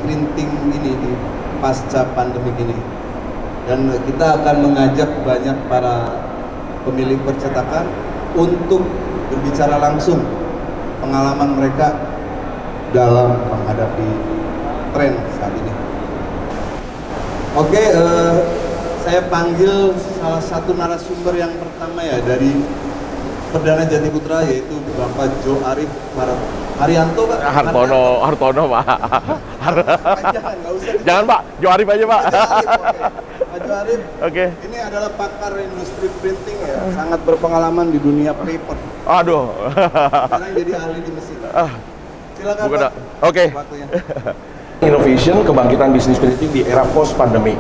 printing ini di pasca pandemi ini. Dan kita akan mengajak banyak para pemilik percetakan untuk berbicara langsung pengalaman mereka dalam menghadapi tren saat ini. Oke, saya panggil salah satu narasumber yang pertama ya dari Perdana Jati Putra, yaitu Bapak Jo Arif Haryanto, Pak. Hartono, Pak. Jangan, nggak usah. Jangan, Pak. Jo Arif aja, Pak. Pak Jo Arif, Oke. ini adalah pakar industri printing ya, sangat berpengalaman di dunia paper. Aduh. Sekarang jadi ahli di mesin. Silakan, Pak. Oke. Waktunya. Innovation, kebangkitan bisnis printing di era post pandemi.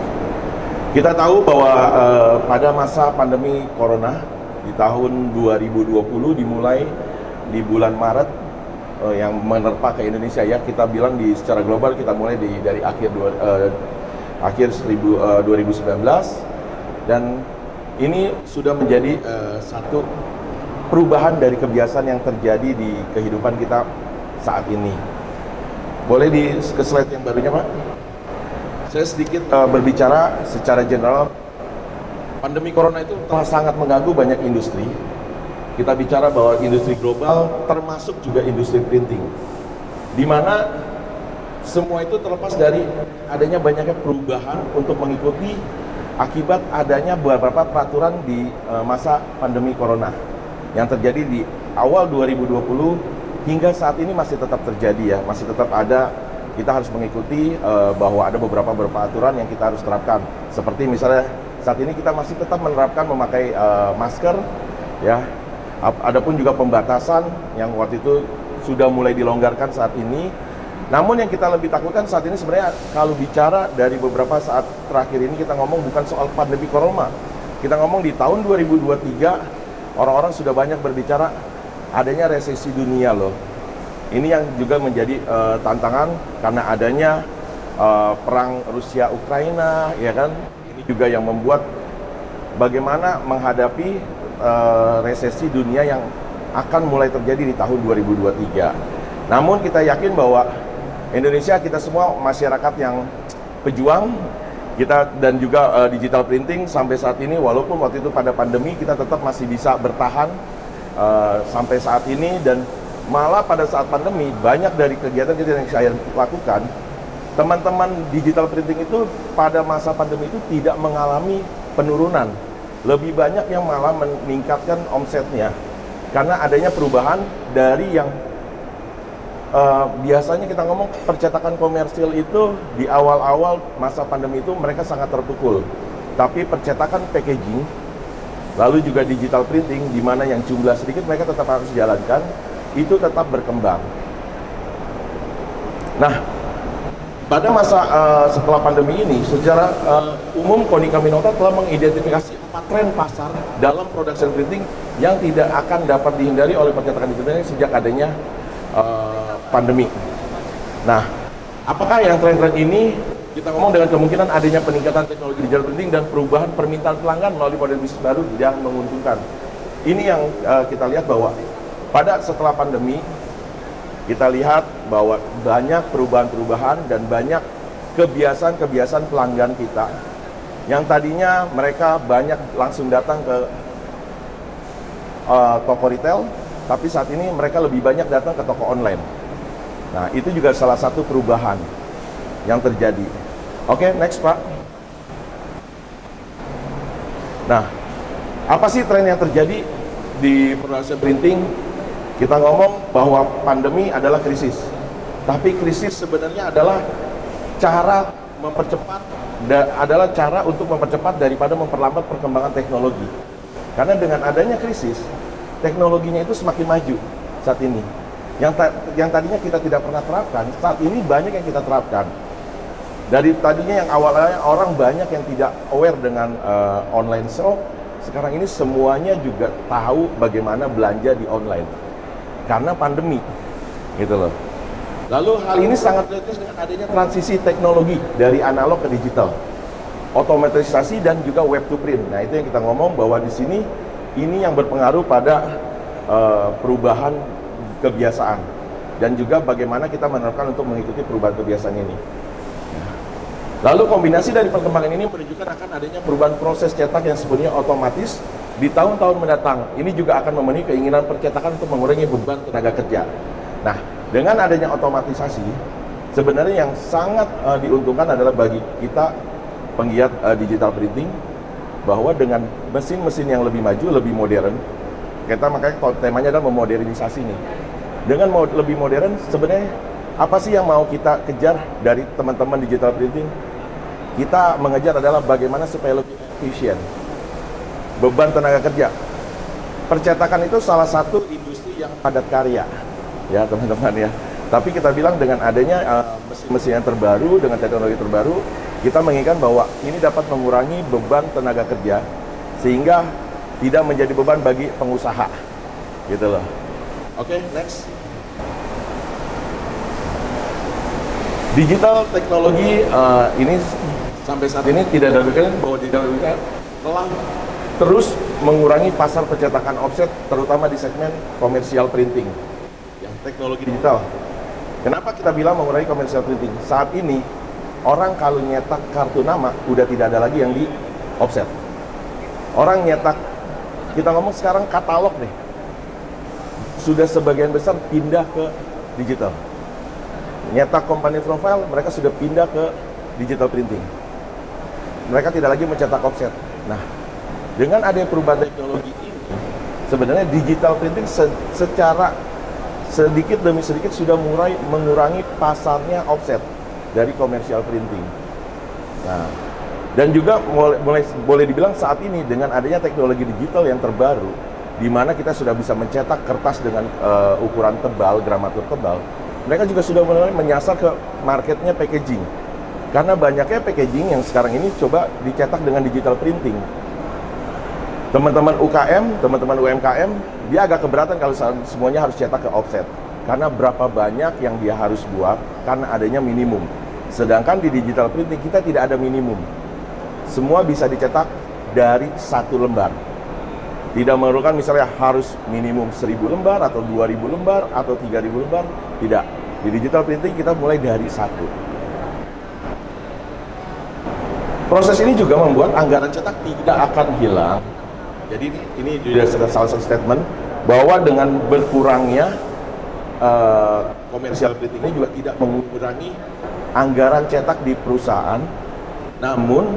Kita tahu bahwa pada masa pandemi corona di tahun 2020 dimulai di bulan Maret yang menerpa ke Indonesia ya, kita bilang secara global kita mulai dari akhir 2019, dan ini sudah menjadi satu perubahan dari kebiasaan yang terjadi di kehidupan kita saat ini. Boleh ke slide yang barunya, Pak? Saya sedikit berbicara secara general. Pandemi corona itu telah sangat mengganggu banyak industri. Kita bicara bahwa industri global termasuk juga industri printing, di mana semua itu terlepas dari adanya banyaknya perubahan untuk mengikuti akibat adanya beberapa peraturan di masa pandemi corona yang terjadi di awal 2020 hingga saat ini masih tetap terjadi ya, masih tetap ada. Kita harus mengikuti bahwa ada beberapa peraturan yang kita harus terapkan, seperti misalnya saat ini kita masih tetap menerapkan memakai masker ya. Adapun juga pembatasan yang waktu itu sudah mulai dilonggarkan saat ini. Namun yang kita lebih takutkan saat ini sebenarnya, kalau bicara dari beberapa saat terakhir ini, kita ngomong bukan soal pandemi corona. Kita ngomong di tahun 2023 orang-orang sudah banyak berbicara adanya resesi dunia loh. Ini yang juga menjadi tantangan karena adanya perang Rusia Ukraina ya kan. Ini juga yang membuat bagaimana menghadapi resesi dunia yang akan mulai terjadi di tahun 2023. Namun kita yakin bahwa Indonesia, kita semua masyarakat yang pejuang, kita dan juga digital printing sampai saat ini, walaupun waktu itu pada pandemi kita tetap masih bisa bertahan sampai saat ini, dan malah pada saat pandemi banyak dari kegiatan yang saya lakukan, teman-teman digital printing itu pada masa pandemi itu tidak mengalami penurunan. Lebih banyak yang malah meningkatkan omsetnya karena adanya perubahan dari yang biasanya kita ngomong percetakan komersil itu di awal-awal masa pandemi itu mereka sangat terpukul. Tapi percetakan packaging, lalu juga digital printing, di mana yang jumlah sedikit mereka tetap harus jalankan, itu tetap berkembang. Nah, pada masa setelah pandemi ini, secara umum Konica Minolta telah mengidentifikasi 4 tren pasar dalam production printing yang tidak akan dapat dihindari oleh percetakan digital sejak adanya pandemi. Nah, apakah yang tren-tren ini kita ngomong dengan kemungkinan adanya peningkatan teknologi digital printing dan perubahan permintaan pelanggan melalui model bisnis baru yang menguntungkan. Ini yang kita lihat bahwa pada setelah pandemi kita lihat bahwa banyak perubahan-perubahan dan banyak kebiasaan-kebiasaan pelanggan kita yang tadinya mereka banyak langsung datang ke toko retail, tapi saat ini mereka lebih banyak datang ke toko online. Nah, itu juga salah satu perubahan yang terjadi. Oke, next Pak. Nah, apa sih tren yang terjadi di production printing? Kita ngomong bahwa pandemi adalah krisis, tapi krisis sebenarnya adalah cara untuk mempercepat daripada memperlambat perkembangan teknologi. Karena dengan adanya krisis, teknologinya itu semakin maju saat ini. Yang tadinya kita tidak pernah terapkan, saat ini banyak yang kita terapkan. Dari tadinya yang awalnya orang banyak yang tidak aware dengan online shop, sekarang ini semuanya juga tahu bagaimana belanja di online. Karena pandemi, gitu loh. Lalu hal ini sangat kritis dengan adanya transisi teknologi dari analog ke digital, otomatisasi dan juga web to print. Nah, itu yang kita ngomong bahwa di sini ini yang berpengaruh pada perubahan kebiasaan dan juga bagaimana kita menerapkan untuk mengikuti perubahan kebiasaan ini. Lalu kombinasi dari perkembangan ini menunjukkan akan adanya perubahan proses cetak yang sebenarnya otomatis di tahun-tahun mendatang. Ini juga akan memenuhi keinginan percetakan untuk mengurangi beban tenaga kerja. Nah, dengan adanya otomatisasi, sebenarnya yang sangat diuntungkan adalah bagi kita penggiat digital printing, bahwa dengan mesin-mesin yang lebih maju, lebih modern, kita makanya temanya adalah memodernisasi nih. Dengan lebih modern, sebenarnya apa sih yang mau kita kejar dari teman-teman digital printing? Kita mengejar adalah bagaimana supaya lebih efisien. Beban tenaga kerja. Percetakan itu salah satu industri yang padat karya, ya teman-teman ya. Tapi kita bilang dengan adanya mesin-mesin yang terbaru, dengan teknologi terbaru, kita menginginkan bahwa ini dapat mengurangi beban tenaga kerja sehingga tidak menjadi beban bagi pengusaha, gitu loh. Oke, next. Digital teknologi ini sampai saat ini tidak diragukan bahwa digital telah terus mengurangi pasar percetakan offset, terutama di segmen komersial printing, yang teknologi digital. Kenapa kita bilang mengurangi komersial printing? Saat ini orang kalau nyetak kartu nama udah tidak ada lagi yang di offset. Orang nyetak, kita ngomong sekarang katalog nih, sudah sebagian besar pindah ke digital. Nyetak company profile, mereka sudah pindah ke digital printing. Mereka tidak lagi mencetak offset. Nah, dengan adanya perubahan teknologi ini, sebenarnya digital printing secara sedikit demi sedikit sudah mulai mengurangi pasarnya offset dari komersial printing. Nah, dan juga boleh dibilang saat ini dengan adanya teknologi digital yang terbaru, di mana kita sudah bisa mencetak kertas dengan ukuran tebal, gramatur tebal, mereka juga sudah mulai menyasar ke marketnya packaging. Karena banyaknya packaging yang sekarang ini coba dicetak dengan digital printing. Teman-teman UKM, teman-teman UMKM, dia agak keberatan kalau semuanya harus cetak ke offset. Karena berapa banyak yang dia harus buat karena adanya minimum. Sedangkan di digital printing kita tidak ada minimum. Semua bisa dicetak dari satu lembar. Tidak memerlukan misalnya harus minimum 1000 lembar atau 2000 lembar atau 3000 lembar. Tidak. Di digital printing kita mulai dari satu. Proses ini juga membuat anggaran cetak tidak akan hilang. Jadi ini juga salah satu statement bahwa dengan berkurangnya komersial printing ini juga tidak mengurangi anggaran cetak di perusahaan. Namun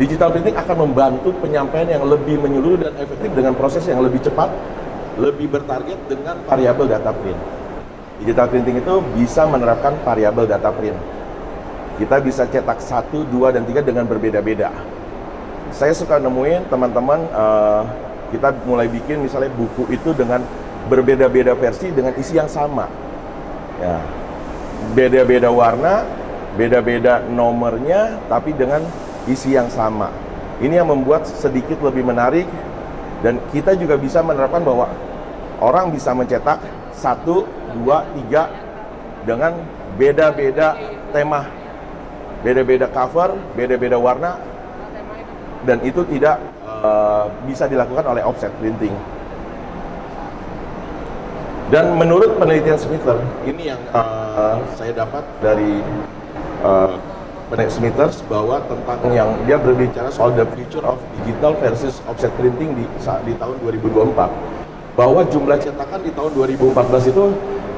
digital printing akan membantu penyampaian yang lebih menyeluruh dan efektif dengan proses yang lebih cepat, lebih bertarget dengan variabel data print. Digital printing itu bisa menerapkan variabel data print. Kita bisa cetak 1, 2, dan 3 dengan berbeda-beda. Saya suka nemuin teman-teman, kita mulai bikin misalnya buku itu dengan berbeda-beda versi dengan isi yang sama. Ya. Beda-beda warna, beda-beda nomornya, tapi dengan isi yang sama. Ini yang membuat sedikit lebih menarik, dan kita juga bisa menerapkan bahwa orang bisa mencetak 1, 2, 3 dengan beda-beda tema, beda-beda cover, beda-beda warna, dan itu tidak bisa dilakukan oleh offset printing. Dan menurut penelitian Smithers, ini yang saya dapat dari penelitian Smithers, bahwa tentang yang dia berbicara soal the future of digital versus offset printing di tahun 2024, bahwa jumlah cetakan di tahun 2014 itu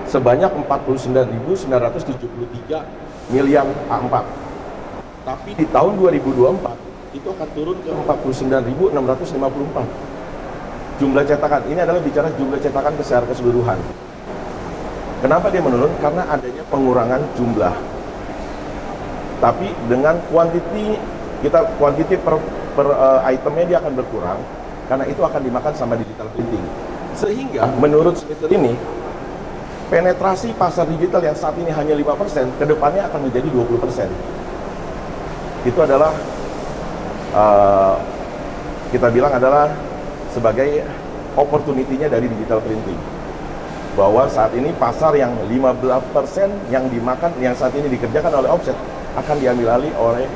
sebanyak 49.973 miliar A4. Tapi di tahun 2024 itu akan turun ke 49.654 jumlah cetakan. Ini adalah bicara jumlah cetakan secara keseluruhan. Kenapa dia menurun? Karena adanya pengurangan jumlah. Tapi dengan quantity per itemnya dia akan berkurang, karena itu akan dimakan sama digital printing. Sehingga menurut Smithers ini, penetrasi pasar digital yang saat ini hanya 5%, kedepannya akan menjadi 20%. Itu adalah kita bilang adalah sebagai opportunity-nya dari digital printing, bahwa saat ini pasar yang 15% yang dimakan, yang saat ini dikerjakan oleh offset, akan diambil alih oleh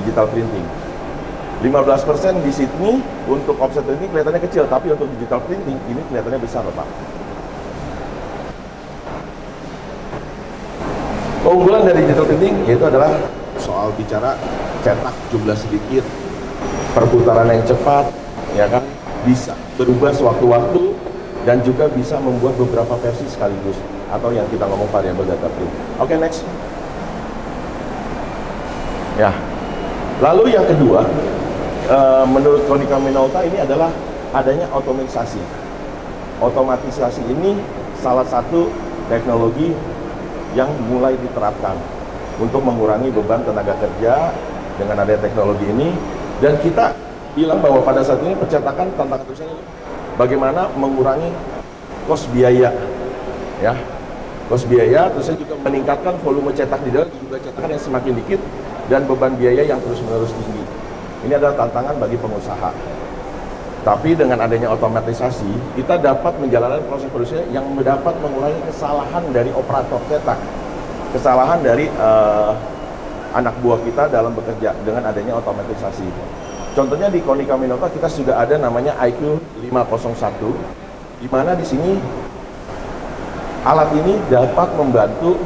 digital printing. 15% di Sydney untuk offset printing kelihatannya kecil, tapi untuk digital printing ini kelihatannya besar, Pak. Keunggulan dari digital printing yaitu adalah soal bicara cetak jumlah sedikit, perputaran yang cepat, ya kan, bisa berubah sewaktu-waktu dan juga bisa membuat beberapa versi sekaligus atau yang kita ngomong variable data print. Oke, next. Ya. Lalu yang kedua, menurut Konica Minolta ini adalah adanya otomatisasi. Otomatisasi ini salah satu teknologi yang mulai diterapkan untuk mengurangi beban tenaga kerja dengan adanya teknologi ini, dan kita bilang bahwa pada saat ini percetakan tantangan terbesarnya bagaimana mengurangi kos biaya, ya, kos biaya, terus juga meningkatkan volume cetak di dalam juga cetakan yang semakin dikit dan beban biaya yang terus-menerus tinggi. Ini adalah tantangan bagi pengusaha. Tapi dengan adanya otomatisasi, kita dapat menjalankan proses produksi yang dapat mengurangi kesalahan dari operator cetak, kesalahan dari anak buah kita dalam bekerja dengan adanya otomatisasi. Contohnya di Konica Minolta kita sudah ada namanya IQ 501, di mana di sini alat ini dapat membantu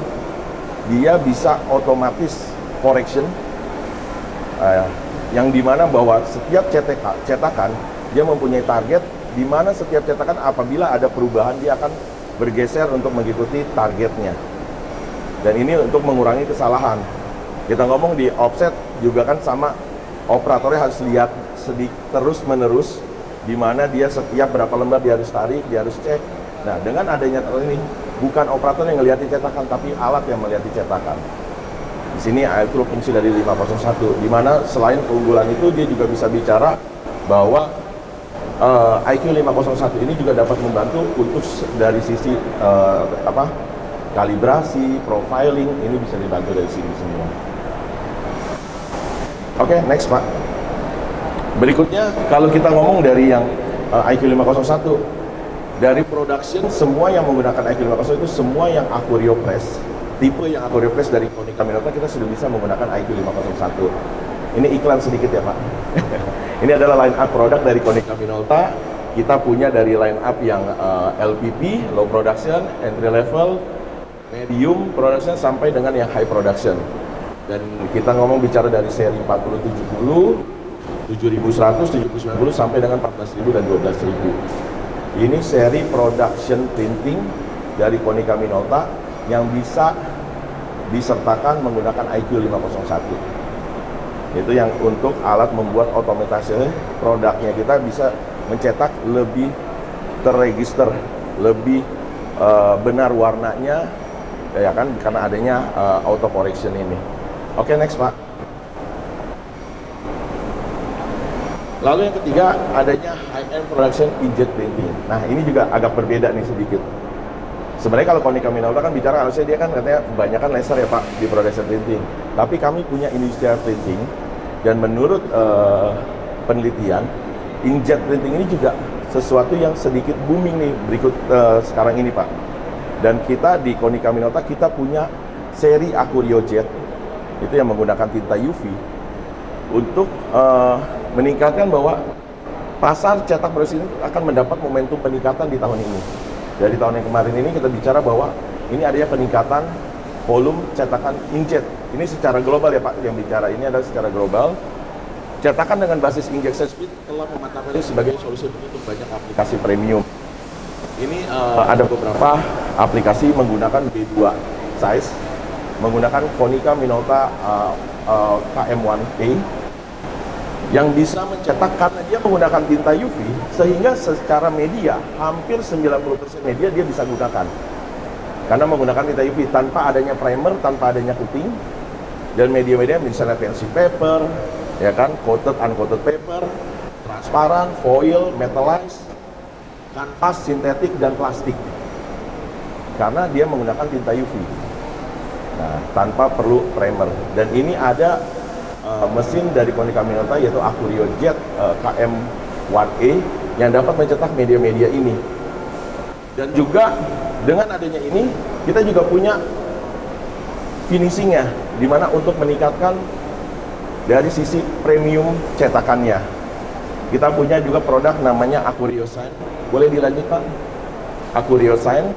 dia bisa otomatis correction, yang dimana bahwa setiap cetakan dia mempunyai target, di mana setiap cetakan apabila ada perubahan dia akan bergeser untuk mengikuti targetnya. Dan ini untuk mengurangi kesalahan. Kita ngomong di offset juga kan sama, operatornya harus lihat terus menerus, di mana dia setiap berapa lembar dia harus tarik, dia harus cek. Nah, dengan adanya ini bukan operator yang ngeliatin cetakan, tapi alat yang melihat cetakan. Di sini itu fungsi dari 501, di mana selain keunggulan itu dia juga bisa bicara bahwa IQ 501 ini juga dapat membantu untuk dari sisi kalibrasi, profiling, ini bisa dibantu dari sini semua. Oke, next Pak. Berikutnya kalau kita ngomong dari yang IQ 501, dari production semua yang menggunakan IQ 501 itu semua yang Aquario Press, tipe yang Aquario Press dari Konica Minolta kita sudah bisa menggunakan IQ 501. Ini iklan sedikit ya Pak. Ini adalah line up produk dari Konica Minolta. Kita punya dari line up yang LPP, low production, entry level, medium production, sampai dengan yang high production. Dan kita ngomong bicara dari seri 4070, 7100, 7090 sampai dengan 14000 dan 12000. Ini seri production printing dari Konica Minolta yang bisa disertakan menggunakan IQ 501. Itu yang untuk alat membuat otomatisasi produknya, kita bisa mencetak lebih terregister, lebih benar warnanya, ya kan, karena adanya auto correction ini. Oke, next Pak. Lalu yang ketiga adanya high-end production inkjet printing. Nah, ini juga agak berbeda nih sedikit. Sebenarnya kalau Konica Minolta kan bicara harusnya dia kan katanya kebanyakan laser ya Pak di production printing. Tapi kami punya industrial printing, dan menurut penelitian, inkjet printing ini juga sesuatu yang sedikit booming nih berikut sekarang ini Pak. Dan kita di Konica Minolta kita punya seri Aquario Jet, itu yang menggunakan tinta UV untuk meningkatkan bahwa pasar cetak produksi ini akan mendapat momentum peningkatan di tahun ini. Dari tahun yang kemarin ini kita bicara bahwa ini adanya peningkatan volume cetakan inkjet. Ini secara global ya Pak yang bicara, ini adalah secara global. Cetakan dengan basis injection speed telah mematapkannya sebagai solusi untuk banyak aplikasi premium. Ini ada beberapa aplikasi menggunakan B2 size, menggunakan Konica Minolta KM1A yang bisa mencetak karena dia menggunakan tinta UV, sehingga secara media hampir 90% media dia bisa gunakan karena menggunakan tinta UV tanpa adanya primer, tanpa adanya coating. Dan media-media misalnya fancy paper, ya kan, coated, uncoated paper, transparan, foil, metallized, kanvas, sintetik, dan plastik, karena dia menggunakan tinta UV. Nah, tanpa perlu primer. Dan ini ada mesin dari Konica Minolta yaitu Aquario Jet KM1A yang dapat mencetak media-media ini. Dan juga dengan adanya ini kita juga punya finishingnya, dimana untuk meningkatkan dari sisi premium cetakannya. Kita punya juga produk namanya Aquario Sign. Boleh dilanjutkan? Aquario Sign.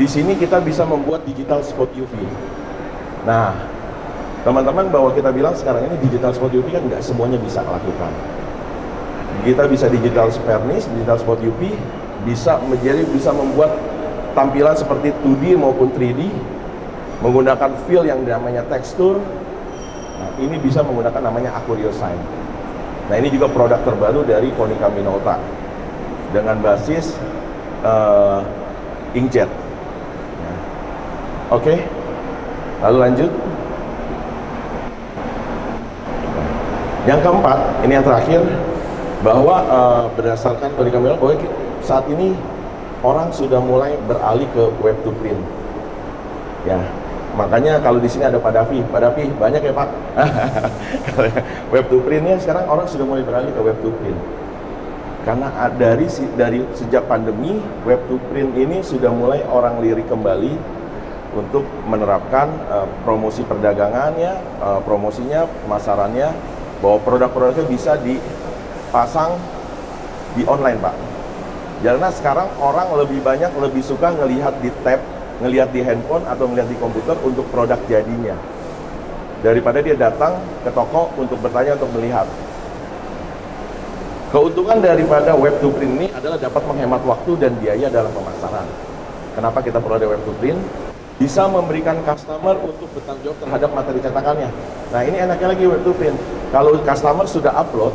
Di sini kita bisa membuat digital spot UV. Nah, teman-teman, bahwa kita bilang sekarang ini digital spot UP kan nggak semuanya bisa lakukan. Kita bisa digital furnish, digital spot UP bisa membuat tampilan seperti 2D maupun 3D menggunakan feel yang namanya tekstur. Nah, ini bisa menggunakan namanya Acuriosign. Nah, ini juga produk terbaru dari Konica Minolta dengan basis inkjet. Oke, lalu lanjut. Yang keempat, ini yang terakhir, bahwa berdasarkan Konica Minolta, bahwa saat ini orang sudah mulai beralih ke web to print. Ya, makanya kalau di sini ada Pak Davi banyak ya Pak. Web to printnya sekarang orang sudah mulai beralih ke web to print. Karena dari sejak pandemi, web to print ini sudah mulai orang lirik kembali untuk menerapkan promosi perdagangannya, promosinya, pemasarannya, bahwa produk-produknya bisa dipasang di online Pak. Karena sekarang orang lebih suka ngelihat di tab, ngelihat di handphone atau ngelihat di komputer untuk produk jadinya, daripada dia datang ke toko untuk bertanya, untuk melihat. Keuntungan daripada web to print ini adalah dapat menghemat waktu dan biaya dalam pemasaran. Kenapa kita perlu ada web to print? Bisa memberikan customer untuk bertanggung jawab terhadap materi cetakannya. Nah, ini enaknya lagi web to print. Kalau customer sudah upload,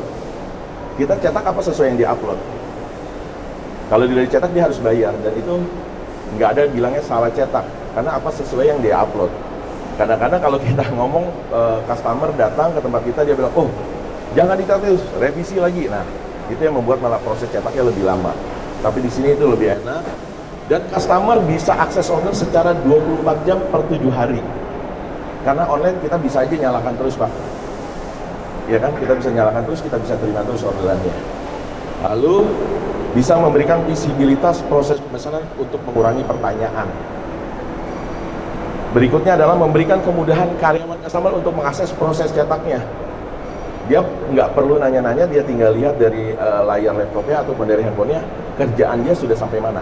kita cetak apa sesuai yang di-upload. Kalau dia cetak, dia harus bayar, dan itu nggak ada bilangnya salah cetak, karena apa sesuai yang di-upload. Kadang-kadang kalau kita ngomong, customer datang ke tempat kita, dia bilang, oh jangan dicetak terus, revisi lagi. Nah, itu yang membuat malah proses cetaknya lebih lama. Tapi di sini itu lebih enak, dan customer bisa akses order secara 24 jam per 7 hari. Karena online kita bisa aja nyalakan terus Pak. Ya kan, kita bisa nyalakan terus, kita bisa terima terus orderannya. Lalu bisa memberikan visibilitas proses pemesanan untuk mengurangi pertanyaan. Berikutnya adalah memberikan kemudahan karyawan customer untuk mengakses proses cetaknya. Dia nggak perlu nanya-nanya, dia tinggal lihat dari layar laptopnya ataupun dari handphonenya, kerjaan dia sudah sampai mana,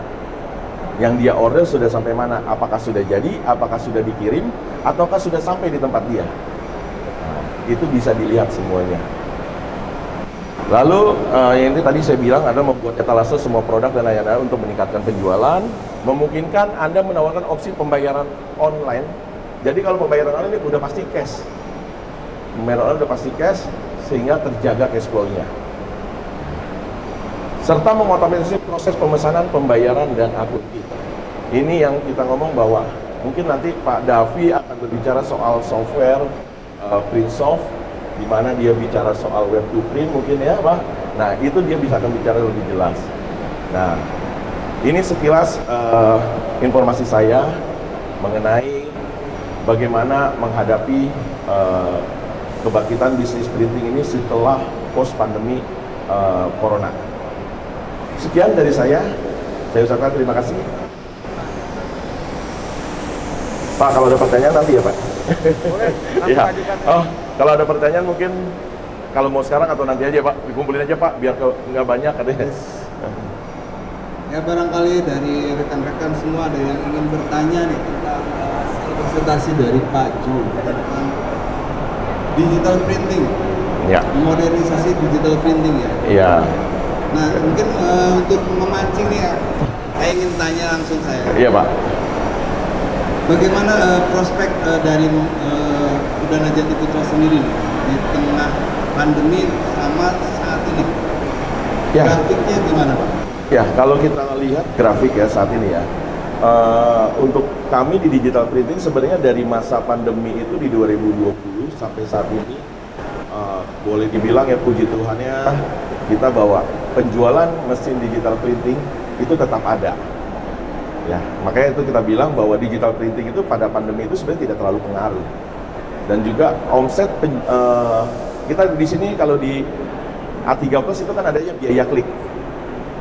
yang dia order sudah sampai mana, apakah sudah jadi, apakah sudah dikirim, ataukah sudah sampai di tempat dia. Nah, itu bisa dilihat semuanya. Lalu yang ini tadi saya bilang adalah membuat etalase semua produk dan layanan untuk meningkatkan penjualan, memungkinkan Anda menawarkan opsi pembayaran online. Jadi kalau pembayaran online ini udah pasti cash, pembayaran online udah pasti cash, sehingga terjaga cash flow-nya. Serta mengotomatisasi proses pemesanan, pembayaran, dan akuntansi. Ini yang kita ngomong bahwa mungkin nanti Pak Davi akan berbicara soal software Printsoft, di mana dia bicara soal web to print mungkin ya Pak. Nah, itu dia bisa akan bicara lebih jelas. Nah, ini sekilas informasi saya mengenai bagaimana menghadapi kebangkitan bisnis printing ini setelah post pandemi corona. Sekian dari saya ucapkan terima kasih. Pak, kalau ada pertanyaan nanti ya Pak. Boleh, Ya. Oh, kalau ada pertanyaan mungkin kalau mau sekarang atau nanti aja Pak, dikumpulin aja Pak, biar nggak banyak katanya. Ya, barangkali dari rekan-rekan semua ada yang ingin bertanya nih tentang presentasi dari Pak Ju tentang digital printing. Ya. Modernisasi digital printing ya. Iya. Nah, mungkin untuk memancing nih, saya ingin tanya langsung saya. Iya Pak. Bagaimana prospek dari Udana Jati Putra sendiri nih, di tengah pandemi sama saat ini? Ya. Grafiknya gimana Pak? Ya, kalau kita lihat grafik ya saat ini ya, untuk kami di digital printing sebenarnya dari masa pandemi itu di 2020 sampai saat ini, boleh dibilang ya puji Tuhannya kita bahwa penjualan mesin digital printing itu tetap ada. Ya, makanya itu kita bilang bahwa digital printing itu pada pandemi itu sebenarnya tidak terlalu pengaruh. Dan juga omset kita di sini kalau di A3 Plus itu kan adanya biaya klik.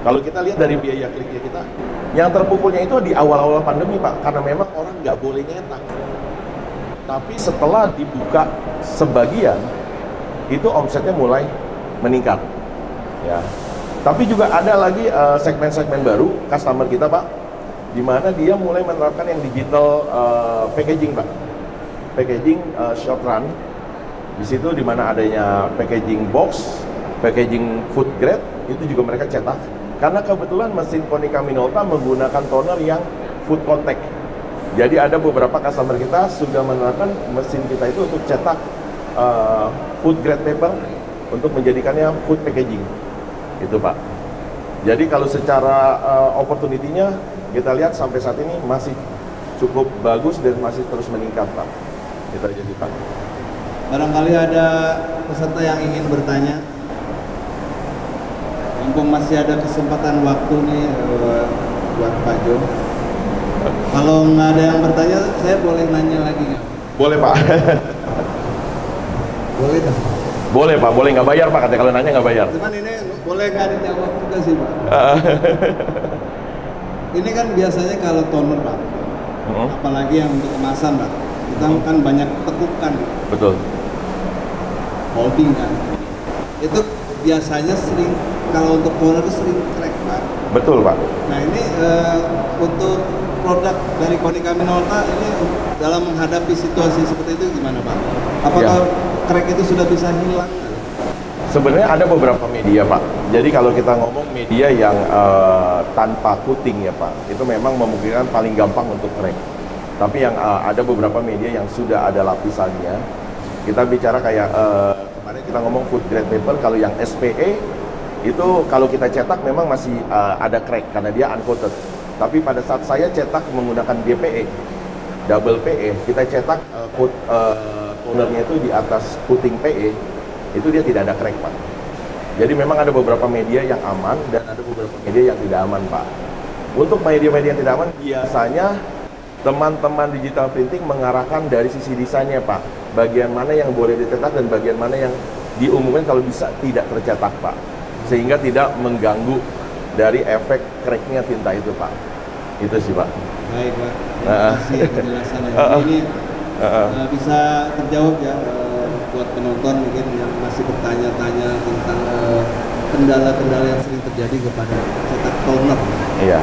Kalau kita lihat dari biaya kliknya kita, yang terpukulnya itu di awal-awal pandemi Pak, karena memang orang nggak boleh nyetak. Tapi setelah dibuka sebagian, itu omsetnya mulai meningkat. Ya. Tapi juga ada lagi segmen-segmen baru customer kita Pak, di mana dia mulai menerapkan yang digital packaging Pak. packaging short run. Di situ di mana adanya packaging box, packaging food grade, itu juga mereka cetak. Karena kebetulan mesin Konica Minolta menggunakan toner yang food contact. Jadi ada beberapa customer kita sudah menerapkan mesin kita itu untuk cetak food grade paper untuk menjadikannya food packaging. Itu Pak. Jadi kalau secara opportunity-nya kita lihat sampai saat ini masih cukup bagus dan masih terus meningkat Pak. Itu aja sih Pak. Barangkali ada peserta yang ingin bertanya. Mumpung masih ada kesempatan waktu nih buat Pak Jo. Kalau nggak ada yang bertanya, saya boleh nanya lagi nggak? Boleh Pak. Boleh dong. Boleh Pak, boleh nggak bayar Pak, katanya kalau nanya nggak bayar. Cuman ini boleh nggak dijawab juga sih Pak. Ini kan biasanya kalau toner Pak, apalagi yang untuk kemasan Pak, kita kan banyak tekukan. Betul. Holding kan. Itu biasanya sering, kalau untuk toner itu sering crack Pak. Betul Pak. Nah ini untuk produk dari Konica Minolta ini dalam menghadapi situasi seperti itu gimana Pak? Apakah crack itu sudah bisa hilang? Sebenarnya ada beberapa media Pak. Jadi kalau kita ngomong media yang tanpa coating ya Pak, itu memang memungkinkan paling gampang untuk crack. Tapi yang ada beberapa media yang sudah ada lapisannya. Kita bicara kayak kemarin kita ngomong food grade paper, kalau yang SPE itu kalau kita cetak memang masih ada crack karena dia uncoated. Tapi pada saat saya cetak menggunakan DPE, double PE, kita cetak tonernya itu di atas coating PE, itu dia tidak ada crack Pak. Jadi memang ada beberapa media yang aman dan ada beberapa media yang tidak aman Pak. Untuk media-media yang tidak aman, biasanya teman-teman digital printing mengarahkan dari sisi desainnya Pak. Bagian mana yang boleh dicetak dan bagian mana yang diumumkan kalau bisa tidak tercetak Pak. Sehingga tidak mengganggu dari efek cracknya tinta itu Pak. Itu sih Pak. Baik Pak, terima kasih penjelasannya. Ini bisa terjawab ya buat penonton mungkin yang masih bertanya-tanya tentang kendala-kendala yang sering terjadi kepada cetak toner. Iya.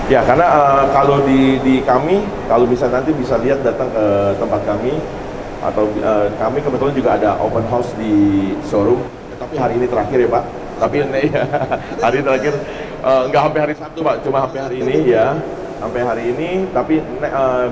Ya, karena kalau di kami, kalau bisa nanti bisa lihat datang ke tempat kami, atau kami kebetulan juga ada open house di showroom, tapi hari ini terakhir ya Pak. Tapi hari terakhir nggak sampai hari Sabtu Pak, cuma sampai hari ini ya, sampai hari ini. Tapi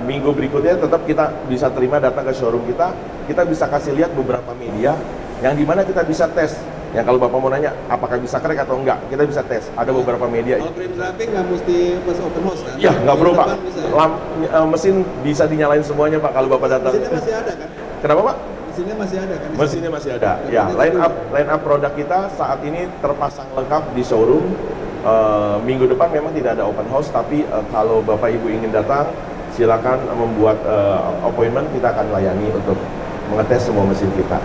minggu berikutnya tetap kita bisa terima datang ke showroom kita bisa kasih lihat beberapa media yang dimana kita bisa tes. Yang kalau Bapak mau nanya apakah bisa crack atau enggak, kita bisa tes. Ada beberapa media. Kalau print wrapping nggak mesti pas open house kan? Iya, nggak perlu Pak. Ya? Mesin bisa dinyalain semuanya Pak kalau Bapak datang. Mesinnya masih ada kan? Kenapa Pak? Mesinnya masih ada kan? Mesinnya masih ada. Ya, line up produk kita saat ini terpasang lengkap di showroom. Minggu depan memang tidak ada open house, tapi kalau Bapak Ibu ingin datang, silakan membuat appointment, kita akan layani untuk mengetes semua mesin kita.